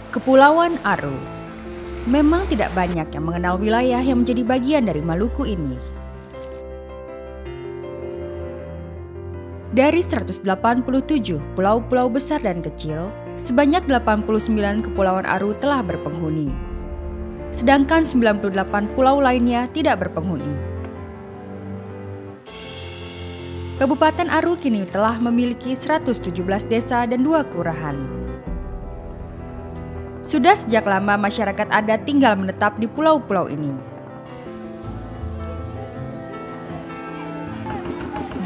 Kepulauan Aru. Memang tidak banyak yang mengenal wilayah yang menjadi bagian dari Maluku ini. Dari 187 pulau-pulau besar dan kecil, sebanyak 89 kepulauan Aru telah berpenghuni. Sedangkan 98 pulau lainnya tidak berpenghuni. Kabupaten Aru kini telah memiliki 117 desa dan 2 kelurahan. Sudah sejak lama masyarakat adat tinggal menetap di pulau-pulau ini.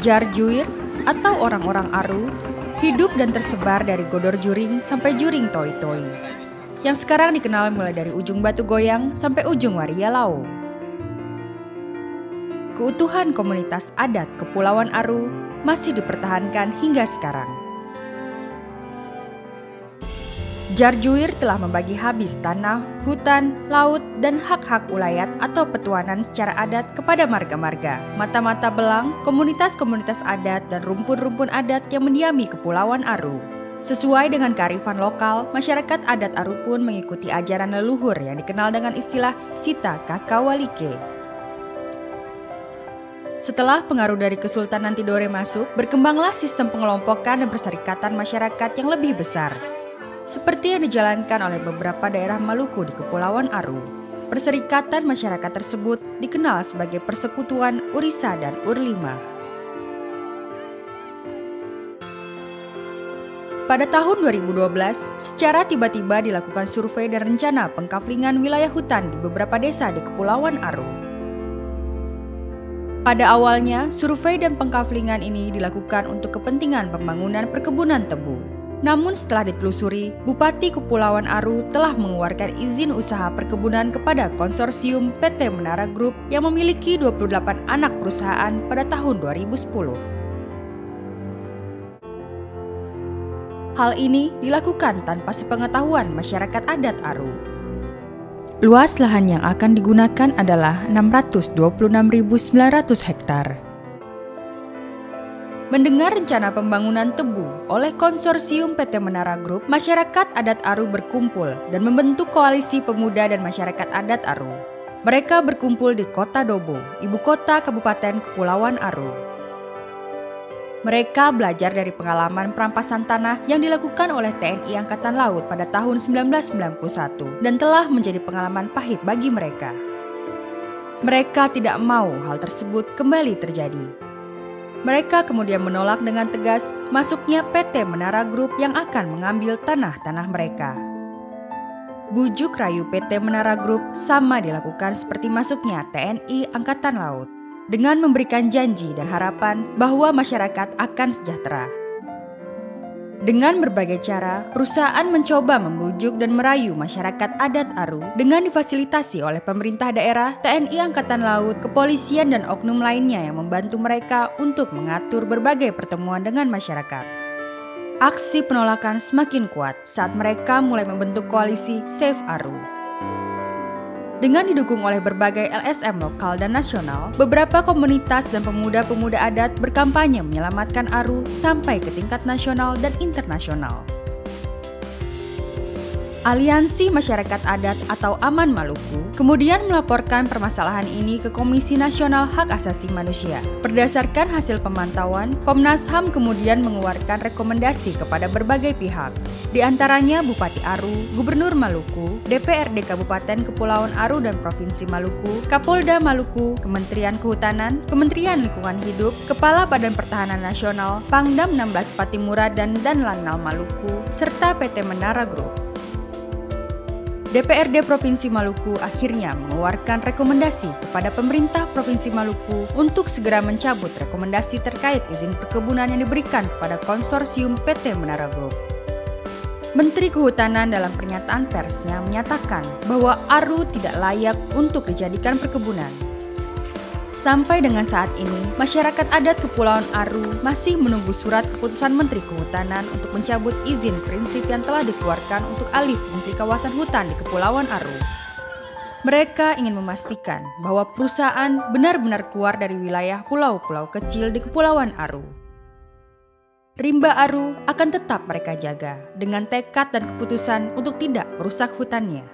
Jarjuir atau orang-orang Aru hidup dan tersebar dari Godor Juring sampai Juring Toi Toi, yang sekarang dikenal mulai dari ujung Batu Goyang sampai ujung Waria Lau. Keutuhan komunitas adat Kepulauan Aru masih dipertahankan hingga sekarang. Jarjuir telah membagi habis tanah, hutan, laut, dan hak-hak ulayat atau petuanan secara adat kepada marga-marga, mata-mata belang, komunitas-komunitas adat, dan rumpun-rumpun adat yang mendiami Kepulauan Aru. Sesuai dengan kearifan lokal, masyarakat adat Aru pun mengikuti ajaran leluhur yang dikenal dengan istilah Sita Kakawalike. Setelah pengaruh dari Kesultanan Tidore masuk, berkembanglah sistem pengelompokan dan perserikatan masyarakat yang lebih besar, seperti yang dijalankan oleh beberapa daerah Maluku di Kepulauan Aru. Perserikatan masyarakat tersebut dikenal sebagai Persekutuan Urisa dan Urlima. Pada tahun 2012, secara tiba-tiba dilakukan survei dan rencana pengkaflingan wilayah hutan di beberapa desa di Kepulauan Aru. Pada awalnya, survei dan pengkaflingan ini dilakukan untuk kepentingan pembangunan perkebunan tebu. Namun setelah ditelusuri, Bupati Kepulauan Aru telah mengeluarkan izin usaha perkebunan kepada konsorsium PT Menara Group yang memiliki 28 anak perusahaan pada tahun 2010. Hal ini dilakukan tanpa sepengetahuan masyarakat adat Aru. Luas lahan yang akan digunakan adalah 626.900 hektar. Mendengar rencana pembangunan tebu oleh konsorsium PT Menara Group, masyarakat adat Aru berkumpul dan membentuk koalisi pemuda dan masyarakat adat Aru. Mereka berkumpul di Kota Dobo, ibu kota Kabupaten Kepulauan Aru. Mereka belajar dari pengalaman perampasan tanah yang dilakukan oleh TNI Angkatan Laut pada tahun 1991 dan telah menjadi pengalaman pahit bagi mereka. Mereka tidak mau hal tersebut kembali terjadi. Mereka kemudian menolak dengan tegas masuknya PT Menara Group yang akan mengambil tanah-tanah mereka. Bujuk rayu PT Menara Group sama dilakukan seperti masuknya TNI Angkatan Laut, dengan memberikan janji dan harapan bahwa masyarakat akan sejahtera. Dengan berbagai cara, perusahaan mencoba membujuk dan merayu masyarakat adat Aru dengan difasilitasi oleh pemerintah daerah, TNI Angkatan Laut, kepolisian, dan oknum lainnya yang membantu mereka untuk mengatur berbagai pertemuan dengan masyarakat. Aksi penolakan semakin kuat saat mereka mulai membentuk koalisi Save Aru. Dengan didukung oleh berbagai LSM lokal dan nasional, beberapa komunitas dan pemuda-pemuda adat berkampanye menyelamatkan Aru sampai ke tingkat nasional dan internasional. Aliansi Masyarakat Adat atau Aman Maluku kemudian melaporkan permasalahan ini ke Komisi Nasional Hak Asasi Manusia. Berdasarkan hasil pemantauan, Komnas HAM kemudian mengeluarkan rekomendasi kepada berbagai pihak, di antaranya Bupati Aru, Gubernur Maluku, DPRD Kabupaten Kepulauan Aru dan Provinsi Maluku, Kapolda Maluku, Kementerian Kehutanan, Kementerian Lingkungan Hidup, Kepala Badan Pertahanan Nasional, Pangdam 16 Patimura dan Danlanal Maluku, serta PT Menara Group. DPRD Provinsi Maluku akhirnya mengeluarkan rekomendasi kepada pemerintah Provinsi Maluku untuk segera mencabut rekomendasi terkait izin perkebunan yang diberikan kepada konsorsium PT Menara Group. Menteri Kehutanan dalam pernyataan persnya menyatakan bahwa Aru tidak layak untuk dijadikan perkebunan. Sampai dengan saat ini, masyarakat adat Kepulauan Aru masih menunggu surat keputusan Menteri Kehutanan untuk mencabut izin prinsip yang telah dikeluarkan untuk alih fungsi kawasan hutan di Kepulauan Aru. Mereka ingin memastikan bahwa perusahaan benar-benar keluar dari wilayah pulau-pulau kecil di Kepulauan Aru. Rimba Aru akan tetap mereka jaga dengan tekad dan keputusan untuk tidak merusak hutannya.